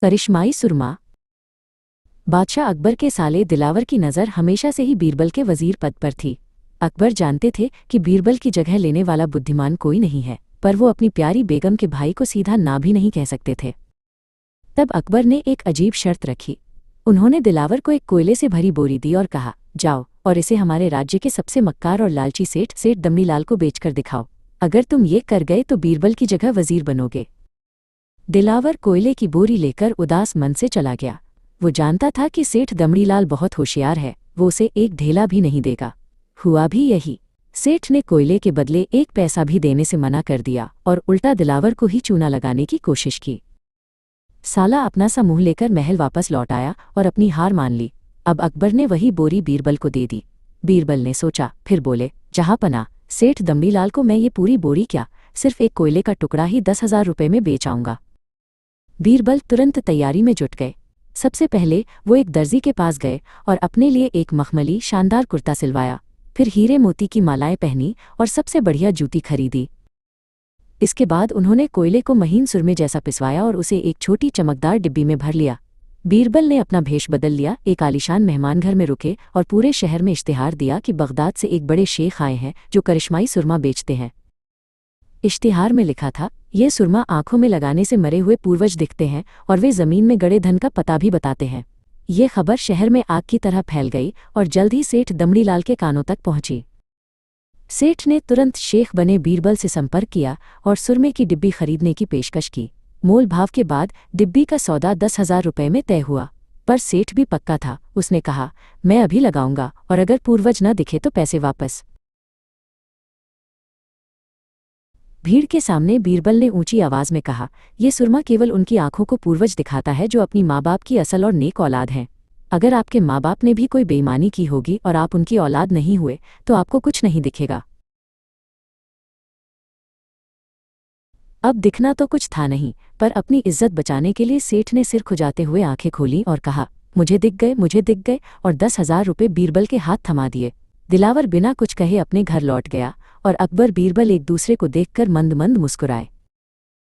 करिश्माई सुरमा। बादशाह अकबर के साले दिलावर की नज़र हमेशा से ही बीरबल के वजीर पद पर थी। अकबर जानते थे कि बीरबल की जगह लेने वाला बुद्धिमान कोई नहीं है, पर वो अपनी प्यारी बेगम के भाई को सीधा ना भी नहीं कह सकते थे। तब अकबर ने एक अजीब शर्त रखी। उन्होंने दिलावर को एक कोयले से भरी बोरी दी और कहा, जाओ और इसे हमारे राज्य के सबसे मक्कार और लालची सेठ दमड़ीलाल को बेचकर दिखाओ। अगर तुम ये कर गए तो बीरबल की जगह वजीर बनोगे। दिलावर कोयले की बोरी लेकर उदास मन से चला गया। वो जानता था कि सेठ दमड़ीलाल बहुत होशियार है, वो उसे एक ढेला भी नहीं देगा। हुआ भी यही। सेठ ने कोयले के बदले एक पैसा भी देने से मना कर दिया और उल्टा दिलावर को ही चूना लगाने की कोशिश की। साला अपना सा मुंह लेकर महल वापस लौट आया और अपनी हार मान ली। अब अकबर ने वही बोरी बीरबल को दे दी। बीरबल ने सोचा, फिर बोले, जहाँपनाह सेठ दमड़ीलाल को मैं ये पूरी बोरी क्या, सिर्फ एक कोयले का टुकड़ा ही 10,000 रुपये में बेच आऊंगा। बीरबल तुरंत तैयारी में जुट गए। सबसे पहले वो एक दर्जी के पास गए और अपने लिए एक मखमली शानदार कुर्ता सिलवाया। फिर हीरे मोती की मालाएं पहनी और सबसे बढ़िया जूती खरीदी। इसके बाद उन्होंने कोयले को महीन सुरमे जैसा पिसवाया और उसे एक छोटी चमकदार डिब्बी में भर लिया। बीरबल ने अपना भेष बदल लिया, एक आलीशान मेहमान घर में रुके और पूरे शहर में इश्तिहार दिया कि बगदाद से एक बड़े शेख आए हैं जो करिश्माई सुरमा बेचते हैं। इश्तिहार में लिखा था, ये सुरमा आंखों में लगाने से मरे हुए पूर्वज दिखते हैं और वे जमीन में गड़े धन का पता भी बताते हैं। ये खबर शहर में आग की तरह फैल गई और जल्द ही सेठ दमड़ीलाल के कानों तक पहुंची। सेठ ने तुरंत शेख बने बीरबल से संपर्क किया और सुरमे की डिब्बी खरीदने की पेशकश की। मोल भाव के बाद डिब्बी का सौदा 10,000 रुपये में तय हुआ। पर सेठ भी पक्का था। उसने कहा, मैं अभी लगाऊंगा और अगर पूर्वज न दिखे तो पैसे वापस। भीड़ के सामने बीरबल ने ऊंची आवाज में कहा, यह सुरमा केवल उनकी आंखों को पूर्वज दिखाता है जो अपनी माँ बाप की असल और नेक औलाद हैं। अगर आपके माँ बाप ने भी कोई बेईमानी की होगी और आप उनकी औलाद नहीं हुए तो आपको कुछ नहीं दिखेगा। अब दिखना तो कुछ था नहीं, पर अपनी इज्जत बचाने के लिए सेठ ने सिर खुजाते हुए आंखें खोलीं और कहा, मुझे दिख गए और 10,000 रुपये बीरबल के हाथ थमा दिए। दिलावर बिना कुछ कहे अपने घर लौट गया और अकबर बीरबल एक दूसरे को देखकर मंद मंद मुस्कुराए।